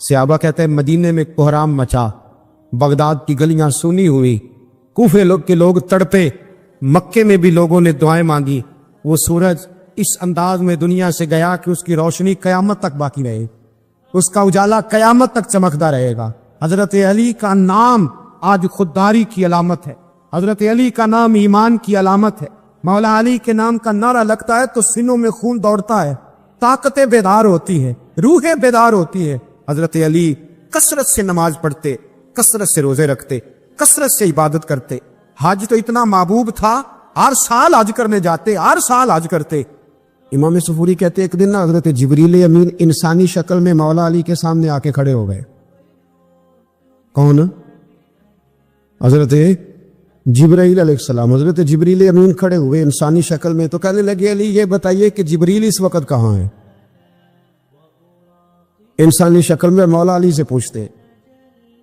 صحابہ کہتے ہیں مدینے میں کوہرام مچا، بغداد کی گلیاں سونی ہوئی، کوفے کے لوگ تڑپے، مکے میں بھی لوگوں نے دعائیں مانگی۔ وہ سورج اس انداز میں دنیا سے گیا کہ اس کی روشنی قیامت تک باقی رہے، اس کا اجالا قیامت تک چمکتا رہے گا۔ حضرت علی کا نام آج خودداری کی علامت ہے، حضرت علی کا نام ایمان کی علامت ہے۔ مولا علی کے نام کا نعرہ لگتا ہے تو سینوں میں خون دوڑتا ہے، طاقتیں بیدار ہوتی ہیں، روحیں بیدار ہوتی ہیں۔ حضرت علی کثرت سے نماز پڑھتے، کثرت سے روزے رکھتے، کثرت سے عبادت کرتے۔ حج تو اتنا محبوب تھا، ہر سال حج کرنے جاتے، ہر سال حج کرتے۔ امام صفوری کہتے ایک دن حضرت جبریل امین انسانی شکل میں مولا علی کے سامنے آ کے کھڑے ہو گئے۔ کون؟ حضرت جبرائیل علیہ السلام۔ حضرت جبریل امین کھڑے ہوئے انسانی شکل میں، تو کہنے لگے علی یہ بتائیے کہ جبریل اس وقت کہاں ہے؟ انسانی شکل میں مولا علی سے پوچھتے۔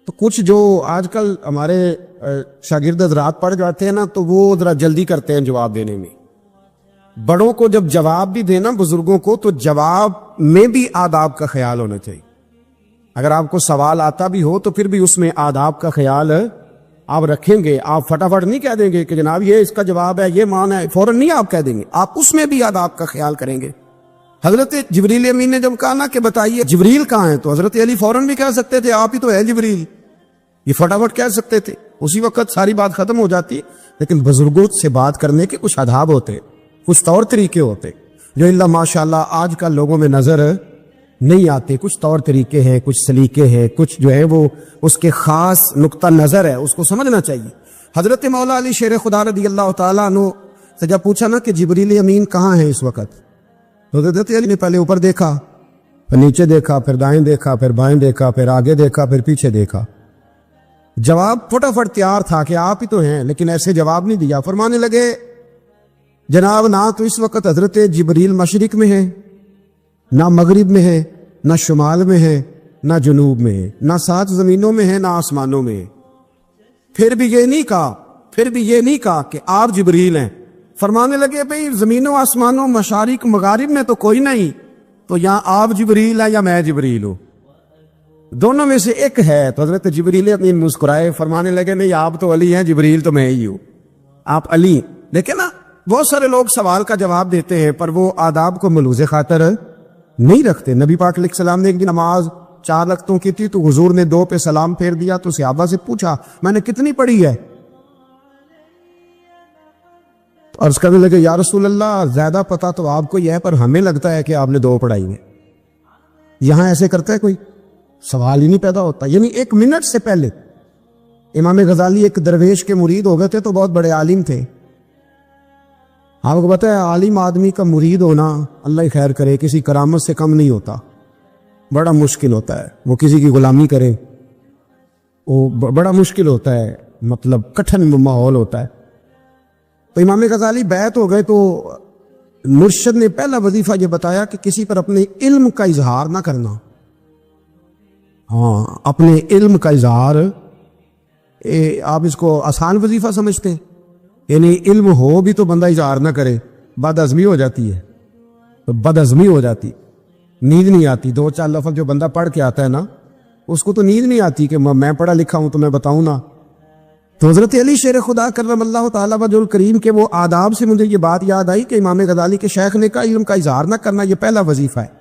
تو کچھ جو آج کل ہمارے شاگرد حضرات پڑھ جاتے ہیں نا، تو وہ ذرا جلدی کرتے ہیں جواب دینے میں۔ بڑوں کو جب جواب بھی دینا، بزرگوں کو، تو جواب میں بھی آداب کا خیال ہونا چاہیے۔ اگر آپ کو سوال آتا بھی ہو تو پھر بھی اس میں آداب کا خیال آپ رکھیں گے۔ آپ فٹافٹ نہیں کہہ دیں گے کہ جناب یہ اس کا جواب ہے، یہ معنی ہے، فوراً نہیں آپ کہہ دیں گے، آپ اس میں بھی آداب کا خیال کریں گے۔ حضرت جبریل امین نے جب کہا نا کہ بتائیے جبریل کہاں ہے، تو حضرت علی فوراً بھی کہہ سکتے تھے آپ ہی تو ہے جبریل، یہ فٹافٹ کہہ سکتے تھے، اسی وقت ساری بات ختم ہو جاتی۔ لیکن بزرگوں سے بات کرنے کے کچھ آداب ہوتے، کچھ طور طریقے ہوتے جو اللہ ماشاءاللہ آج کل لوگوں میں نظر نہیں آتے۔ کچھ طور طریقے ہیں، کچھ سلیقے ہیں، کچھ جو ہے وہ اس کے خاص نقطہ نظر ہے، اس کو سمجھنا چاہیے۔ حضرت مولا علی شیر خدا رضی اللہ تعالیٰ عنہ سے جب پوچھا نا کہ جبریل امین کہاں ہے اس وقت، تو حضرت علی نے پہلے اوپر دیکھا، پھر نیچے دیکھا، پھر دائیں دیکھا، پھر بائیں دیکھا، پھر آگے دیکھا، پھر پیچھے دیکھا۔ جواب فٹافٹ تیار تھا کہ آپ ہی تو ہیں، لیکن ایسے جواب نہیں دیا۔ فرمانے لگے جناب نہ تو اس وقت حضرت جبریل مشرق میں ہے، نہ مغرب میں ہے، نہ شمال میں ہے، نہ جنوب میں ہے، نہ 7 زمینوں میں ہے، نہ آسمانوں میں ہے۔ پھر بھی یہ نہیں کہا کہ آپ جبریل ہیں۔ فرمانے لگے بھئی زمینوں آسمانوں مشارق مغارب میں تو کوئی نہیں، تو یہاں آپ جبریل ہے یا میں جبریل ہوں؟ دونوں میں سے ایک ہے۔ تو حضرت جبریل امین مسکرائے، فرمانے لگے نہیں آپ تو علی ہیں، جبریل تو میں ہی ہوں، آپ علی۔ دیکھیں نا بہت سارے لوگ سوال کا جواب دیتے ہیں پر وہ آداب کو ملوز خاطر نہیں رکھتے۔ نبی پاک علیہ السلام نے ایک دن نماز 4 رکعتوں کی تھی، تو حضور نے 2 پہ سلام پھیر دیا، تو صحابہ سے پوچھا میں نے کتنی پڑھی ہے؟ عرض کرنے لگے یا رسول اللہ زیادہ پتہ تو آپ کو یہ ہے، پر ہمیں لگتا ہے کہ آپ نے 2 پڑھائی ہیں۔ یہاں ایسے کرتا ہے کوئی؟ سوال ہی نہیں پیدا ہوتا۔ یعنی 1 منٹ سے پہلے امام غزالی ایک درویش کے مرید ہو گئے تھے، تو بہت بڑے عالم تھے۔ آپ کو پتہ ہے عالم آدمی کا مرید ہونا اللہ خیر کرے کسی کرامت سے کم نہیں ہوتا، بڑا مشکل ہوتا ہے۔ وہ کسی کی غلامی کرے وہ بڑا مشکل ہوتا ہے، مطلب کٹھن ماحول ہوتا ہے۔ تو امام غزالی بیعت ہو گئے، تو مرشد نے پہلا وظیفہ یہ بتایا کہ کسی پر اپنے علم کا اظہار نہ کرنا۔ ہاں اپنے علم کا اظہار، آپ اس کو آسان وظیفہ سمجھتے ہیں، یعنی علم ہو بھی تو بندہ اظہار نہ کرے، بد ہضمی ہو جاتی ہے، تو بد ہضمی ہو جاتی، نیند نہیں آتی۔ 2-4 لفظ جو بندہ پڑھ کے آتا ہے نا، اس کو تو نیند نہیں آتی کہ میں پڑھا لکھا ہوں تو میں بتاؤں نا۔ تو حضرت علی شیر خدا کرم اللہ تعالیٰ وجہ الکریم کے وہ آداب سے مجھے یہ بات یاد آئی کہ امام غزالی کے شیخ نے کہا علم کا اظہار نہ کرنا یہ پہلا وظیفہ ہے۔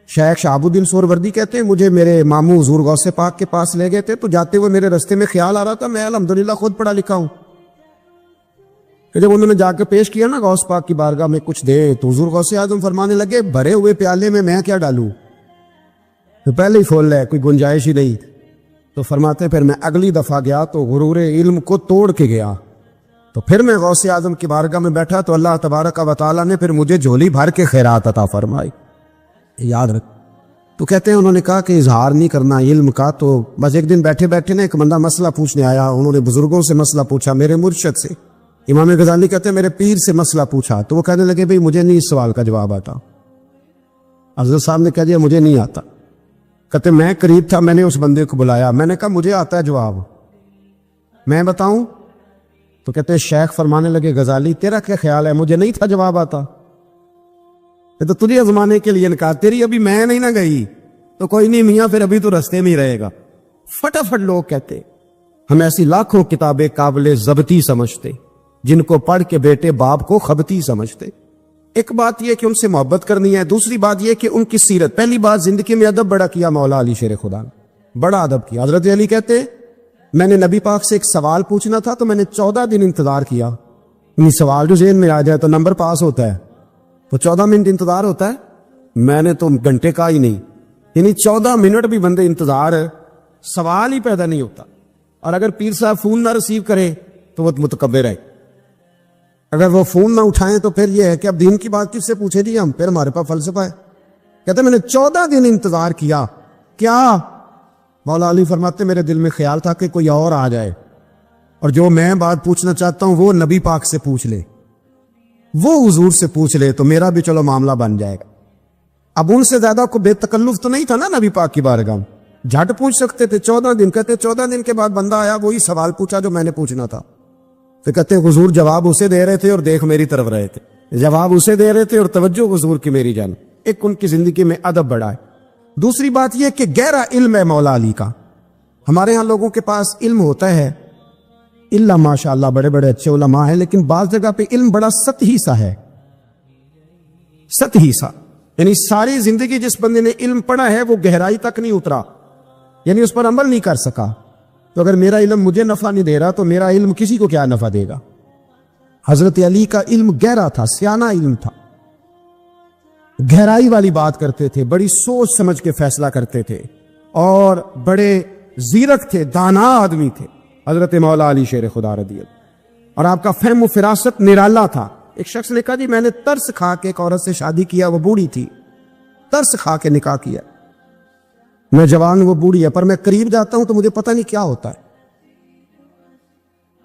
شیخ شہاب الدین سہروردی کہتے ہیں مجھے میرے ماموں حضور غوث پاک کے پاس لے گئے تھے، تو جاتے ہوئے میرے رستے میں خیال آ رہا تھا میں الحمدللہ خود پڑھا لکھا ہوں۔ کہ جب انہوں نے جا کے پیش کیا نا غوث پاک کی بارگاہ میں کچھ دے، تو حضور غوث اعظم فرمانے لگے بھرے ہوئے پیالے میں کیا ڈالوں؟ تو پہلے ہی فول ہے، کوئی گنجائش ہی نہیں۔ تو فرماتے پھر میں اگلی دفعہ گیا تو غرور علم کو توڑ کے گیا، تو پھر میں غوث اعظم کی بارگاہ میں بیٹھا تو اللہ تبارک و تعالیٰ نے پھر مجھے جھولی بھر کے خیرات عطا فرمائی۔ یاد رکھ۔ تو کہتے ہیں انہوں نے کہا کہ اظہار نہیں کرنا علم کا۔ تو بس ایک دن بیٹھے بیٹھے نا ایک بندہ مسئلہ پوچھنے آیا، انہوں نے بزرگوں سے مسئلہ پوچھا، میرے مرشد سے۔ امام غزالی کہتے ہیں میرے پیر سے مسئلہ پوچھا، تو وہ کہنے لگے بھئی مجھے نہیں اس سوال کا جواب آتا۔ حضرت صاحب نے کہہ دیا مجھے نہیں آتا۔ کہتے میں قریب تھا، میں نے اس بندے کو بلایا، میں نے کہا مجھے آتا ہے جواب، میں بتاؤں؟ تو کہتے ہیں شیخ فرمانے لگے غزالی تیرا کیا خیال ہے مجھے نہیں تھا جواب آتا؟ تو تجھے آزمانے کے لیے نکال، تیری ابھی میں نہیں نہ گئی، تو کوئی نہیں میاں پھر ابھی تو رستے میں ہی رہے گا. فٹافٹ لوگ کہتے ہم ایسی لاکھوں کتابیں قابل ضبطی سمجھتے جن کو پڑھ کے بیٹے باپ کو خبتی سمجھتے. ایک بات یہ کہ ان سے محبت کرنی ہے, دوسری بات یہ کہ ان کی سیرت. پہلی بات زندگی میں ادب بڑا کیا مولا علی شیر خدا نے, بڑا ادب کیا. حضرت علی کہتے میں نے نبی پاک سے ایک سوال پوچھنا تھا تو میں نے 14 دن انتظار کیا. سوال جو ذہن میں آ جائے تو نمبر پاس ہوتا ہے, تو 14 منٹ انتظار ہوتا ہے. میں نے تو گھنٹے کا ہی نہیں, یعنی 14 منٹ بھی بندے انتظار, سوال ہی پیدا نہیں ہوتا. اور اگر پیر صاحب فون نہ ریسیو کرے تو وہ متکبر ہے, اگر وہ فون نہ اٹھائیں تو پھر یہ ہے کہ اب دین کی بات کس سے پوچھے جی ہم, پھر ہمارے پاس فلسفہ ہے. کہتے میں نے 14 دن انتظار کیا. کیا؟ مولا علی فرماتے میرے دل میں خیال تھا کہ کوئی اور آ جائے اور جو میں بات پوچھنا چاہتا ہوں وہ نبی پاک سے پوچھ لے, وہ حضور سے پوچھ لے تو میرا بھی چلو معاملہ بن جائے گا. اب ان سے زیادہ کو بے تکلف تو نہیں تھا نا نبی پاک کی بارگاہ میں, جھٹ پوچھ سکتے تھے. 14 دن کہتے 14 دن کے بعد بندہ آیا, وہی سوال پوچھا جو میں نے پوچھنا تھا. پھر کہتے حضور جواب اسے دے رہے تھے اور دیکھ میری طرف رہے تھے. جواب اسے دے رہے تھے اور توجہ حضور کی میری جان. ایک ان کی زندگی میں ادب بڑا ہے. دوسری بات یہ کہ گہرا علم ہے مولا علی کا. ہمارے ہاں لوگوں کے پاس علم ہوتا ہے, اللہ ماشاءاللہ بڑے بڑے اچھے علماء ہیں, لیکن بعض جگہ پہ علم بڑا سطحی سا ہے, سطحی سا. یعنی ساری زندگی جس بندے نے علم پڑھا ہے وہ گہرائی تک نہیں اترا, یعنی اس پر عمل نہیں کر سکا. تو اگر میرا علم مجھے نفع نہیں دے رہا تو میرا علم کسی کو کیا نفع دے گا. حضرت علی کا علم گہرا تھا, سیانہ علم تھا, گہرائی والی بات کرتے تھے, بڑی سوچ سمجھ کے فیصلہ کرتے تھے اور بڑے زیرک تھے, دانا آدمی تھے حضرت مولا علی شیر خدا رضی اللہ. اور آپ کا فہم و فراست نرالا تھا. ایک شخص نے کہا جی میں نے ترس کھا کے ایک عورت سے شادی کیا, وہ بوڑھی تھی, ترس کھا کے نکاح کیا. میں جوان, وہ بوڑھی ہے, پر میں قریب جاتا ہوں تو مجھے پتہ نہیں کیا ہوتا ہے.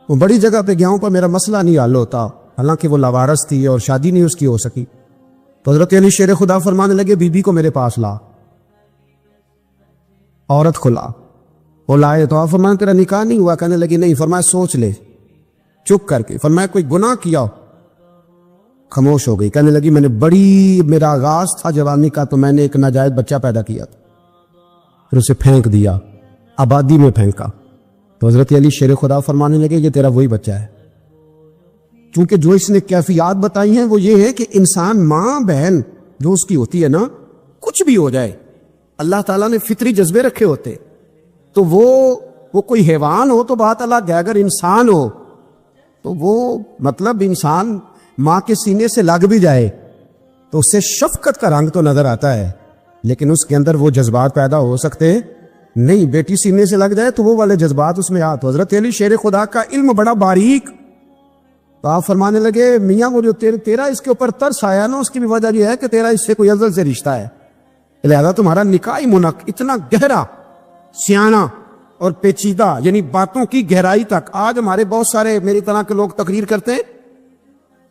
وہ بڑی جگہ پہ گیا ہوں پر میرا مسئلہ نہیں حل ہوتا, حالانکہ وہ لاوارث تھی اور شادی نہیں اس کی ہو سکی. تو حضرت علی شیر خدا فرمانے لگے بی بی کو میرے پاس لا. عورت کو لا, وہ لائے تو آپ فرمانے تیرا نکاح نہیں ہوا. کہنے لگی نہیں. فرمایا سوچ لے, چپ کر کے. فرمایا کوئی گناہ کیا؟ خاموش ہو گئی. کہنے لگی میں نے میرا آغاز تھا جوانی کا تو میں نے ایک ناجائز بچہ پیدا کیا تھا, پھر اسے پھینک دیا, آبادی میں پھینکا. تو حضرت علی شیر خدا فرمانے لگے یہ تیرا وہی بچہ ہے. چونکہ جو اس نے کیفیات بتائی ہیں وہ یہ ہے کہ انسان ماں بہن جو اس کی ہوتی ہے نا, کچھ بھی ہو جائے, اللہ تعالیٰ نے فطری جذبے رکھے ہوتے. تو وہ کوئی حیوان ہو تو بات الگ ہے, اگر انسان ہو تو وہ مطلب انسان ماں کے سینے سے لگ بھی جائے تو اس سے شفقت کا رنگ تو نظر آتا ہے, لیکن اس کے اندر وہ جذبات پیدا ہو سکتے نہیں. بیٹی سینے سے لگ جائے تو وہ والے جذبات اس میں آتے. حضرت علی شیر خدا کا علم بڑا باریک. تو آپ فرمانے لگے میاں وہ جو تیرا اس کے اوپر ترس آیا نا, اس کی بھی وجہ یہ ہے کہ تیرا اس سے کوئی ازل سے رشتہ ہے, لہذا تمہارا نکاح منق اتنا گہرا, سیانہ اور پیچیدہ, یعنی باتوں کی گہرائی تک. آج ہمارے بہت سارے میری طرح کے لوگ تقریر کرتے ہیں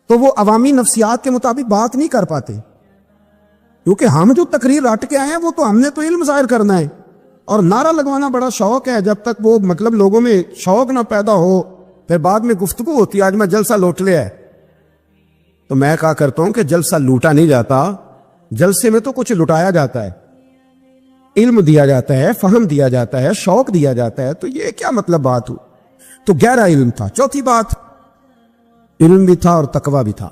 تو وہ عوامی نفسیات کے مطابق بات نہیں کر پاتے, کیونکہ ہم جو تقریر رٹ کے آئے ہیں وہ تو ہم نے تو علم ظاہر کرنا ہے, اور نعرہ لگوانا بڑا شوق ہے. جب تک وہ مطلب لوگوں میں شوق نہ پیدا ہو پھر بعد میں گفتگو ہوتی ہے. آج میں جلسہ لوٹ لیا ہے, تو میں کہا کرتا ہوں کہ جلسہ لوٹا نہیں جاتا, جلسے میں تو کچھ لٹایا جاتا ہے, علم دیا جاتا ہے, فہم دیا جاتا ہے, شوق دیا جاتا ہے. تو یہ کیا مطلب بات ہو؟ تو گہرا علم تھا. چوتھی بات, علم بھی تھا اور تقوی بھی تھا,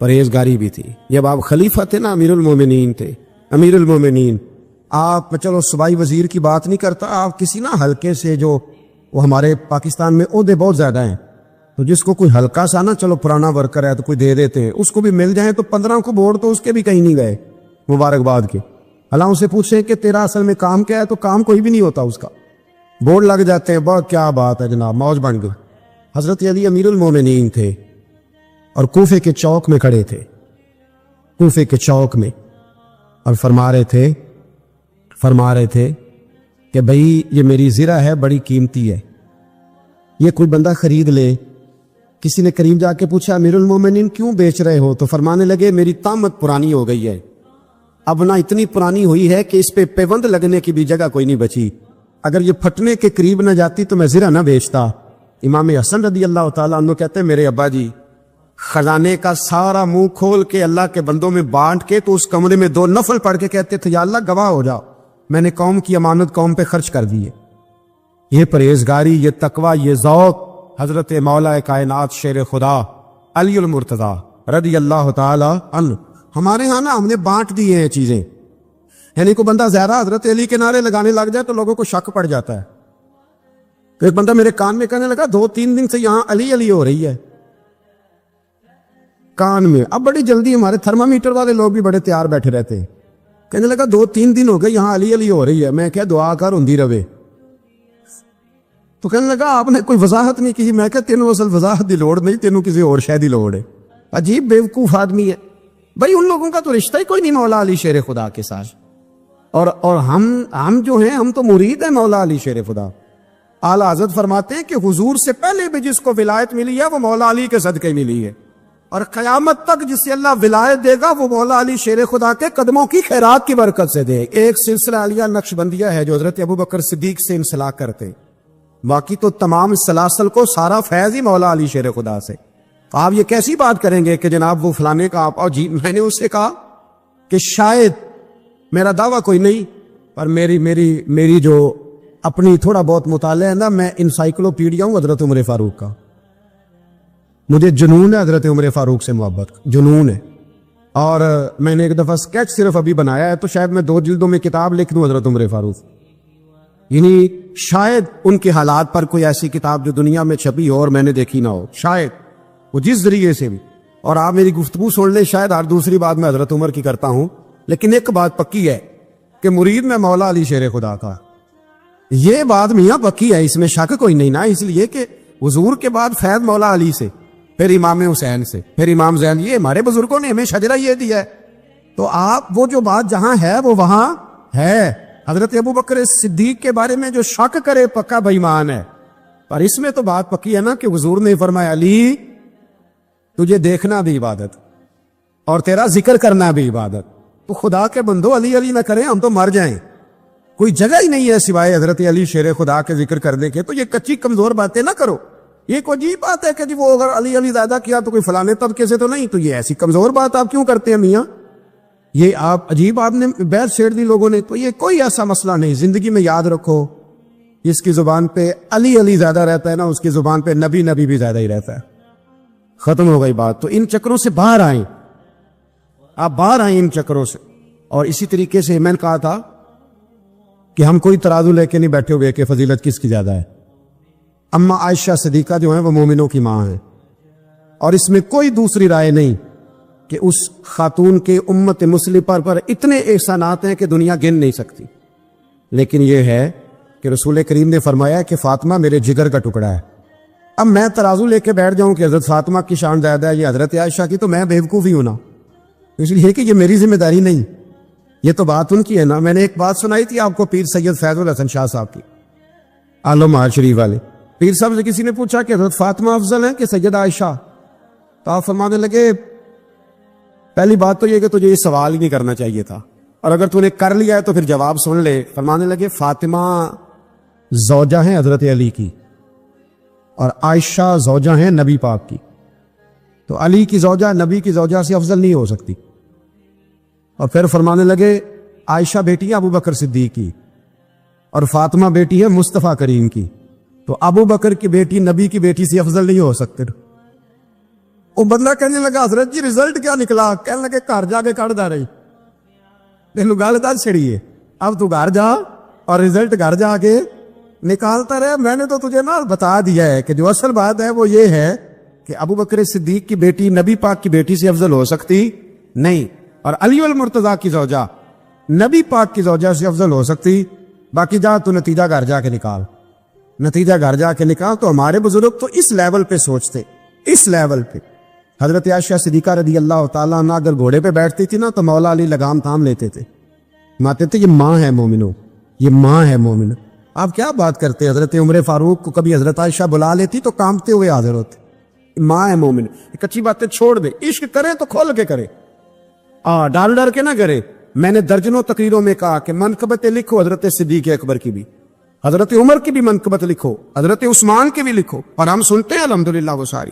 پرہیزگاری بھی تھی. جب آپ خلیفہ تھے نا, امیر المومنین تھے, امیر المومنین, آپ چلو صوبائی وزیر کی بات نہیں کرتا, آپ کسی نا ہلکے سے, جو وہ ہمارے پاکستان میں عہدے بہت زیادہ ہیں, تو جس کو کوئی ہلکا سا نا چلو پرانا ورکر ہے تو کوئی دے دیتے ہیں, اس کو بھی مل جائیں تو 15 کو بورڈ تو اس کے بھی کہیں نہیں گئے مبارکباد کے. اللہ سے پوچھیں کہ تیرا اصل میں کام کیا ہے, تو کام کوئی بھی نہیں ہوتا اس کا, بورڈ لگ جاتے ہیں, بہت کیا بات ہے جناب, موج بن گئی. حضرت علی امیر المومنین تھے اور کوفے کے چوک میں کھڑے تھے, کوفے کے چوک میں, اور فرما رہے تھے کہ بھئی یہ میری زرہ ہے, بڑی قیمتی ہے, یہ کوئی بندہ خرید لے. کسی نے قریب جا کے پوچھا امیر المومنین کیوں بیچ رہے ہو؟ تو فرمانے لگے میری طامت پرانی ہو گئی ہے, اب نہ اتنی پرانی ہوئی ہے کہ اس پہ پیوند لگنے کی بھی جگہ کوئی نہیں بچی, اگر یہ پھٹنے کے قریب نہ جاتی تو میں زرہ نہ بیچتا. امام حسن رضی اللہ تعالیٰ عنہ کہتے ہیں میرے ابا جی خزانے کا سارا منہ کھول کے اللہ کے بندوں میں بانٹ کے تو اس کمرے میں 2 نفل پڑھ کے کہتے تھے یا اللہ گواہ ہو جاؤ میں نے قوم کی امانت قوم پہ خرچ کر دی ہے. یہ پرہیزگاری، یہ تقوی، یہ ذوق حضرت مولا کائنات شیر خدا علی المرتضی رضی اللہ تعالی عنہ. ہمارے ہاں نا ہم نے بانٹ دی ہیں چیزیں، یعنی کوئی بندہ زیادہ حضرت علی کے نعرے لگانے لگ جائے تو لوگوں کو شک پڑ جاتا ہے. تو ایک بندہ میرے کان میں کہنے لگا 2-3 دن سے یہاں علی علی ہو رہی ہے کان میں. اب بڑی جلدی ہمارے تھرمامیٹر والے لوگ بھی بڑے تیار بیٹھے رہتے ہیں. کہنے لگا 2-3 دن ہو گئے یہاں علی علی ہو رہی ہے. میں کیا دعا کر ہوندی رہے. تو کہنے لگا آپ نے کوئی وضاحت نہیں کی. میں کہا تینوں اصل وضاحت دی لوڑ نہیں، تینوں کسی اور شے دی لوڑ ہے. عجیب بیوقوف آدمی ہے بھائی. ان لوگوں کا تو رشتہ ہی کوئی نہیں مولا علی شیر خدا کے ساتھ. اور ہم جو ہیں ہم تو مرید ہیں مولا علی شیر خدا. اعلیٰ حضرت فرماتے ہیں کہ حضور سے پہلے بھی جس کو ولایت ملی ہے وہ مولا علی کے صدقے ملی ہے، اور قیامت تک جسے اللہ ولایت دے گا وہ مولا علی شیر خدا کے قدموں کی خیرات کی برکت سے دے. ایک سلسلہ علیہ نقشبندیہ ہے جو حضرت ابو بکر صدیق سے انسلاک کرتے، باقی تو تمام سلاسل کو سارا فیض ہی مولا علی شیر خدا سے. آپ یہ کیسی بات کریں گے کہ جناب وہ فلانے کا آپ. اور جی میں نے اس سے کہا کہ شاید میرا دعویٰ کوئی نہیں، پر میری جو اپنی تھوڑا بہت مطالعہ ہے نا، میں انسائکلوپیڈیا ہوں حضرت عمر فاروق کا. مجھے جنون ہے حضرت عمر فاروق سے محبت، جنون ہے. اور میں نے ایک دفعہ سکیچ صرف ابھی بنایا ہے، تو شاید میں 2 جلدوں میں کتاب لکھ دوں حضرت عمر فاروق. یعنی شاید ان کے حالات پر کوئی ایسی کتاب جو دنیا میں چھپی ہو اور میں نے دیکھی نہ ہو، شاید وہ جس ذریعے سے بھی. اور آپ میری گفتگو سن لیں، شاید ہر دوسری بات میں حضرت عمر کی کرتا ہوں، لیکن ایک بات پکی ہے کہ مرید میں مولا علی شیر خدا کا. یہ بات میاں پکی ہے، اس میں شک کوئی نہیں نا. اس لیے کہ حضور کے بعد فیض مولا علی سے، پھر امام حسین سے، پھر امام زین. یہ ہمارے بزرگوں نے ہمیں شجرہ یہ دیا ہے. تو آپ وہ جو بات جہاں ہے وہ وہاں ہے. حضرت ابو بکر صدیق کے بارے میں جو شک کرے پکا بے ایمان ہے. پر اس میں تو بات پکی ہے نا کہ حضور نے فرمایا علی تجھے دیکھنا بھی عبادت اور تیرا ذکر کرنا بھی عبادت. تو خدا کے بندو علی علی نہ کریں، ہم تو مر جائیں. کوئی جگہ ہی نہیں ہے سوائے حضرت علی شیر خدا کے ذکر کرنے کے. تو یہ کچی کمزور باتیں نہ کرو. یہ کوئی عجیب بات ہے کہ جی وہ اگر علی علی زیادہ کیا تو کوئی فلانے طبقے سے تو نہیں. تو یہ ایسی کمزور بات آپ کیوں کرتے ہیں میاں؟ یہ آپ عجیب آپ نے بحث چھیڑ دی لوگوں نے. تو یہ کوئی ایسا مسئلہ نہیں. زندگی میں یاد رکھو جس کی زبان پہ علی علی زیادہ رہتا ہے نا، اس کی زبان پہ نبی نبی بھی زیادہ ہی رہتا ہے. ختم ہو گئی بات. تو ان چکروں سے باہر آئیں، آپ باہر آئیں ان چکروں سے. اور اسی طریقے سے میں نے کہا تھا کہ ہم کوئی ترازو لے کے نہیں بیٹھے ہوئے کہ فضیلت کس کی زیادہ ہے. اما عائشہ صدیقہ جو ہیں وہ مومنوں کی ماں ہیں، اور اس میں کوئی دوسری رائے نہیں کہ اس خاتون کے امت مسلمہ پر اتنے احسانات ہیں کہ دنیا گن نہیں سکتی. لیکن یہ ہے کہ رسول کریم نے فرمایا کہ فاطمہ میرے جگر کا ٹکڑا ہے. اب میں ترازو لے کے بیٹھ جاؤں کہ حضرت فاطمہ کی شان زیادہ ہے یہ حضرت عائشہ کی، تو میں بیوقوف ہی ہوں نا. اس لیے کہ یہ میری ذمہ داری نہیں، یہ تو بات ان کی ہے نا. میں نے ایک بات سنائی تھی آپ کو پیر سید فیض الحسن شاہ صاحب کی، عالم آج شریف والے. پیر صاحب سے کسی نے پوچھا کہ حضرت فاطمہ افضل ہے کہ سید عائشہ؟ تو آپ فرمانے لگے پہلی بات تو یہ کہ تجھے یہ سوال ہی نہیں کرنا چاہیے تھا، اور اگر تو نے کر لیا ہے تو پھر جواب سن لے. فرمانے لگے فاطمہ زوجہ ہیں حضرت علی کی، اور عائشہ زوجہ ہیں نبی پاک کی. تو علی کی زوجہ نبی کی زوجہ سے افضل نہیں ہو سکتی. اور پھر فرمانے لگے عائشہ بیٹی ہے ابو بکر صدیق کی، اور فاطمہ بیٹی ہے مصطفیٰ کریم کی. تو ابو بکر کی بیٹی نبی کی بیٹی سے افضل نہیں ہو سکتے. وہ بندہ کہنے لگا حضرت جی رزلٹ کیا نکلا؟ کہنے لگے گھر جا کے کڑ دا رہی تینوں گل دس چھڑی ہے، اب تو گھر جا اور رزلٹ گھر جا کے نکالتا رہے. میں نے تو تجھے نا بتا دیا ہے کہ جو اصل بات ہے وہ یہ ہے کہ ابو بکر صدیق کی بیٹی نبی پاک کی بیٹی سے افضل ہو سکتی نہیں، اور علی المرتضیٰ کی زوجہ نبی پاک کی زوجہ سے افضل ہو سکتی. باقی جا تو نتیجہ گھر جا کے نکال، نتیجہ گھر جا کے نکال. تو ہمارے بزرگ تو اس لیول پہ سوچتے، اس لیول پہ. حضرت عائشہ صدیقہ رضی اللہ تعالیٰ عنہ اگر گھوڑے پہ بیٹھتی تھی نا تو مولا علی لگام تھام لیتے تھے، ماتے تھے یہ ماں ہے مومنوں، یہ ماں ہے مومن. آپ کیا بات کرتے؟ حضرت عمر فاروق کو کبھی حضرت عائشہ بلا لیتی تو کانپتے ہوئے حاضر ہوتے. ماں ہے مومن. کچی باتیں چھوڑ دے، عشق کرے تو کھول کے کرے، ڈال ڈر کے نہ کرے. میں نے درجنوں تقریروں میں کہا کہ منقبتیں لکھو حضرت صدیق اکبر کی بھی، حضرت عمر کی بھی منقبت لکھو، حضرت عثمان کی بھی لکھو، اور ہم سنتے ہیں الحمدللہ وہ ساری.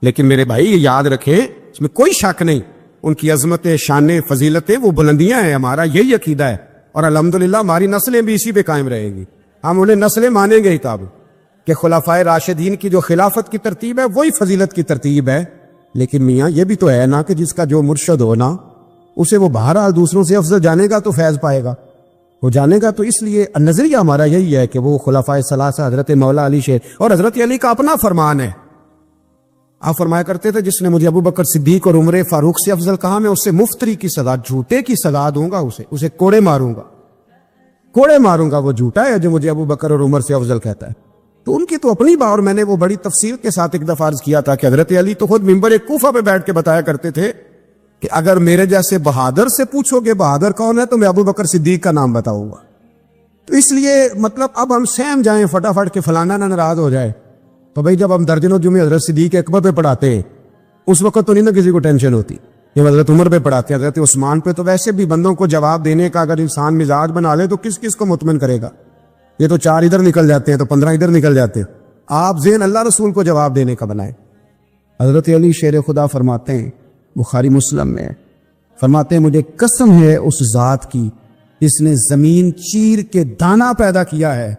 لیکن میرے بھائی یہ یاد رکھیں، اس میں کوئی شک نہیں، ان کی عظمت، شان، فضیلتیں وہ بلندیاں ہیں، ہمارا یہی عقیدہ ہے، اور الحمدللہ ہماری نسلیں بھی اسی پہ قائم رہیں گی. ہم انہیں نسلیں مانیں گے ہی تب کہ خلفائے راشدین کی جو خلافت کی ترتیب ہے وہی فضیلت کی ترتیب ہے. لیکن میاں یہ بھی تو ہے نا کہ جس کا جو مرشد ہو نا، اسے وہ بہرحال دوسروں سے افضل جانے گا تو فیض پائے گا، وہ جانے گا. تو اس لیے نظریہ ہمارا یہی ہے کہ وہ خلفائے ثلاثہ، حضرت مولا علی شیر، اور حضرت علی کا اپنا فرمان ہے. آپ فرمایا کرتے تھے جس نے مجھے ابو بکر صدیق اور عمر فاروق سے افضل کہا، میں اس سے مفتری کی سزا، جھوٹے کی سزا دوں گا، اسے کوڑے ماروں گا، کوڑے ماروں گا. وہ جھوٹا ہے جو مجھے ابو بکر اور عمر سے افضل کہتا ہے. تو ان کی تو اپنی بات، اور میں نے وہ بڑی تفصیل کے ساتھ ایک دفعہ عرض کیا تھا کہ حضرت علی تو خود ممبر کوفہ پہ بیٹھ کے بتایا کرتے تھے کہ اگر میرے جیسے بہادر سے پوچھو گے بہادر کون ہے تو میں ابو بکر صدیق کا نام بتاؤں گا. تو اس لیے مطلب اب ہم سہم جائیں فٹافٹ کہ فلانا نہ ناراض ہو جائے. تو بھئی جب ہم درجنوں جمعے حضرت صدیق اکبر پہ پڑھاتے ہیں اس وقت تو نہیں نا کسی کو ٹینشن ہوتی. جب حضرت عمر پہ پڑھاتے ہیں، حضرت عثمان پہ، تو ویسے بھی بندوں کو جواب دینے کا اگر انسان مزاج بنا لے تو کس کس کو مطمئن کرے گا. یہ تو 4 ادھر نکل جاتے ہیں تو 15 ادھر نکل جاتے ہیں. آپ ذہن اللہ رسول کو جواب دینے کا بنائیں. حضرت علی شیر خدا فرماتے ہیں، بخاری مسلم میں فرماتے ہیں، مجھے قسم ہے اس ذات کی جس نے زمین چیر کے دانہ پیدا کیا ہے